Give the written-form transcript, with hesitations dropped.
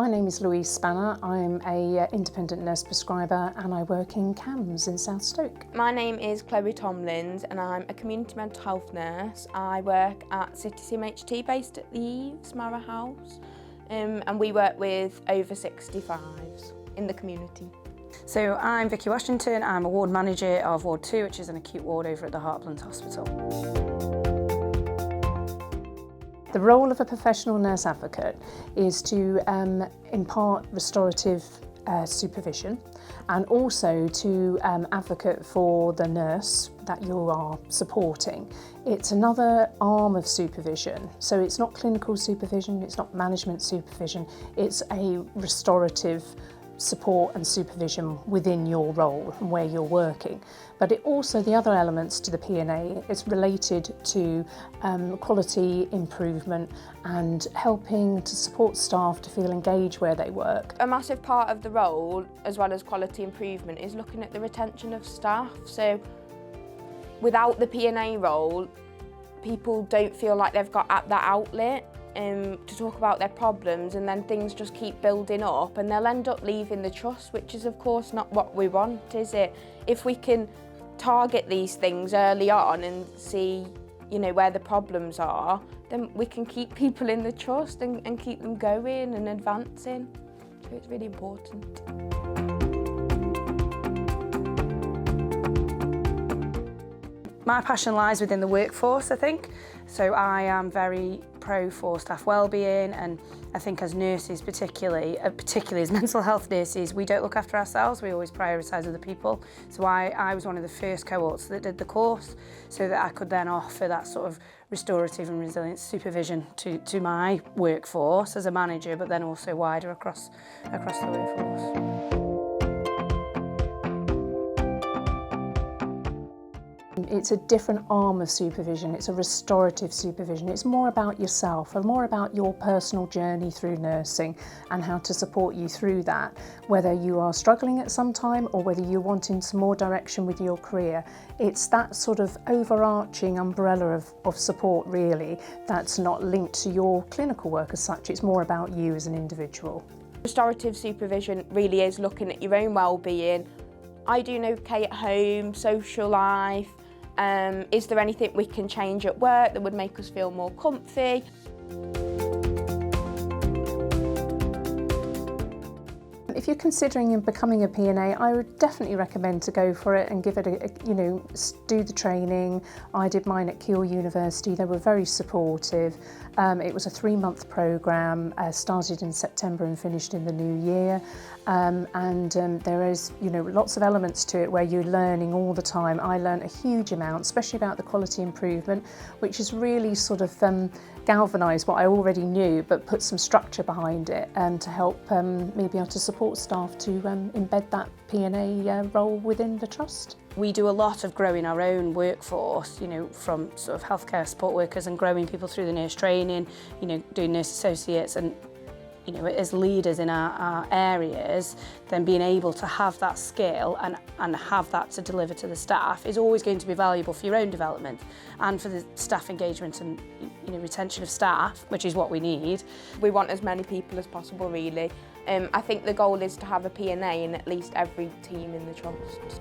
My name is Louise Spanner. I'm a independent nurse prescriber and I work in CAMS in South Stoke. My name is Chloe Tomlins and I'm a community mental health nurse. I work at City CMHT based at the Eves, Marrow House, and we work with over 65s in the community. So I'm Vicky Washington. I'm a ward manager of Ward 2, which is an acute ward over at the Heartland Hospital. The role of a professional nurse advocate is to impart restorative supervision and also to advocate for the nurse that you are supporting. It's another arm of supervision, so it's not clinical supervision, it's not management supervision, it's a restorative support and supervision within your role and where you're working. But it also, the other elements to the P&A is related to quality improvement and helping to support staff to feel engaged where they work. A massive part of the role, as well as quality improvement, is looking at the retention of staff. So without the P&A role, people don't feel like they've got that outlet to talk about their problems, and then things just keep building up and they'll end up leaving the trust, which is of course not what we want, is it? If we can target these things early on and see, where the problems are, then we can keep people in the trust and keep them going and advancing. So it's really important. My passion lies within the workforce, I think. So I am very pro for staff wellbeing, and I think as nurses particularly as mental health nurses, we don't look after ourselves, we always prioritise other people. So I was one of the first cohorts that did the course so that I could then offer that sort of restorative and resilient supervision to my workforce as a manager, but then also wider across the workforce. It's a different arm of supervision, it's a restorative supervision. It's more about yourself and more about your personal journey through nursing and how to support you through that, whether you are struggling at some time or whether you're wanting some more direction with your career. It's that sort of overarching umbrella of support really that's not linked to your clinical work as such. It's more about you as an individual. Restorative supervision really is looking at your own well-being. Are you doing okay at home, social life? Is there anything we can change at work that would make us feel more comfy? If you're considering becoming a P&A, I would definitely recommend to go for it and give it do the training. I did mine at Keele University. They were very supportive. It was a 3-month programme, started in September and finished in the new year. There is, lots of elements to it where you're learning all the time. I learned a huge amount, especially about the quality improvement, which has really sort of galvanised what I already knew, but put some structure behind it to help me be able to support staff to embed that P&A role within the trust. We do a lot of growing our own workforce, from sort of healthcare support workers and growing people through the nurse training, doing nurse associates and as leaders in our areas, then being able to have that skill and have that to deliver to the staff is always going to be valuable for your own development and for the staff engagement and retention of staff, which is what we need. We want as many people as possible really. I think the goal is to have a P&A in at least every team in the trust.